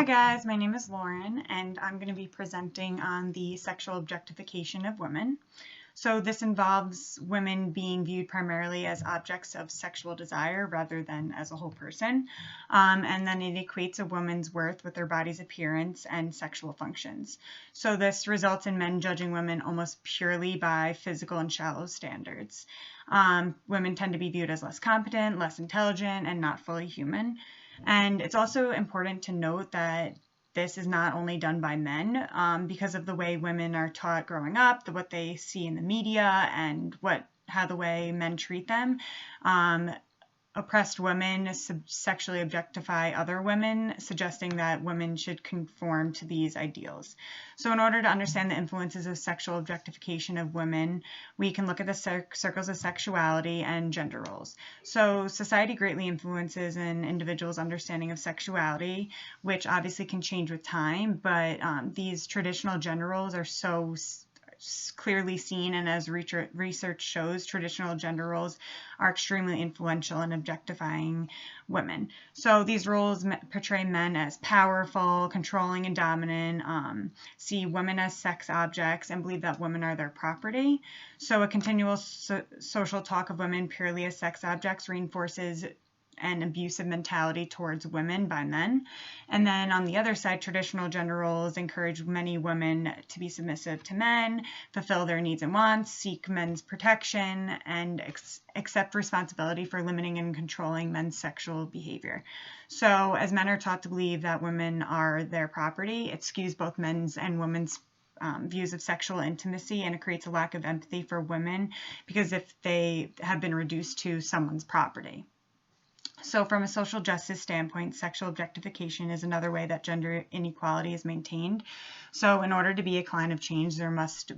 Hi guys, my name is Lauren and I'm going to be presenting on the sexual objectification of women. So this involves women being viewed primarily as objects of sexual desire rather than as a whole person. And then it equates a woman's worth with their body's appearance and sexual functions. So this results in men judging women almost purely by physical and shallow standards. Women tend to be viewed as less competent, less intelligent, and not fully human. And it's also important to note that this is not only done by men because of the way women are taught growing up, what they see in the media, and how the way men treat them. Oppressed women sexually objectify other women, suggesting that women should conform to these ideals. So in order to understand the influences of sexual objectification of women, we can look at the circles of sexuality and gender roles. So society greatly influences an individual's understanding of sexuality, which obviously can change with time, but these traditional gender roles are so clearly seen, and as research shows, traditional gender roles are extremely influential in objectifying women. So these roles portray men as powerful, controlling, and dominant, see women as sex objects, and believe that women are their property. So a continual social talk of women purely as sex objects reinforces an abusive mentality towards women by men. And then on the other side, traditional gender roles encourage many women to be submissive to men, fulfill their needs and wants, seek men's protection, and accept responsibility for limiting and controlling men's sexual behavior. So as men are taught to believe that women are their property, it skews both men's and women's views of sexual intimacy, and it creates a lack of empathy for women because if they have been reduced to someone's property. So from a social justice standpoint, sexual objectification is another way that gender inequality is maintained. So in order to be a client of change, there must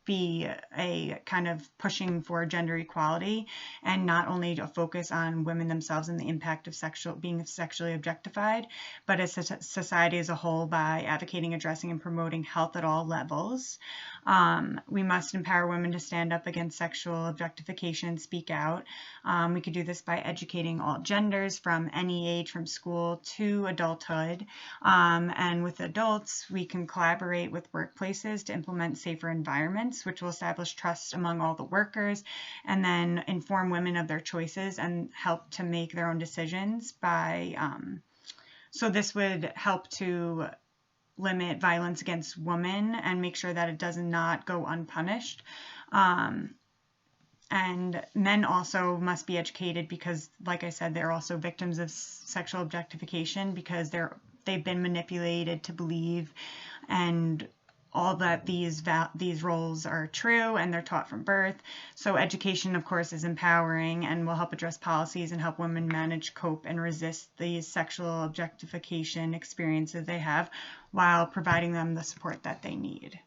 be a kind of pushing for gender equality, and not only a focus on women themselves and the impact of being sexually objectified, but as a society as a whole by advocating, addressing, and promoting health at all levels. We must empower women to stand up against sexual objectification and speak out. We could do this by educating all genders from any age, from school to adulthood. And with adults, we can collaborate with workplaces to implement safer environments, which will establish trust among all the workers, and then inform women of their choices and help to make their own decisions by, so this would help to limit violence against women and make sure that it does not go unpunished. And men also must be educated because, like I said, they're also victims of sexual objectification because they've been manipulated to believe and all that these roles are true, and they're taught from birth. So education, of course, is empowering and will help address policies and help women manage, cope, and resist these sexual objectification experiences they have while providing them the support that they need.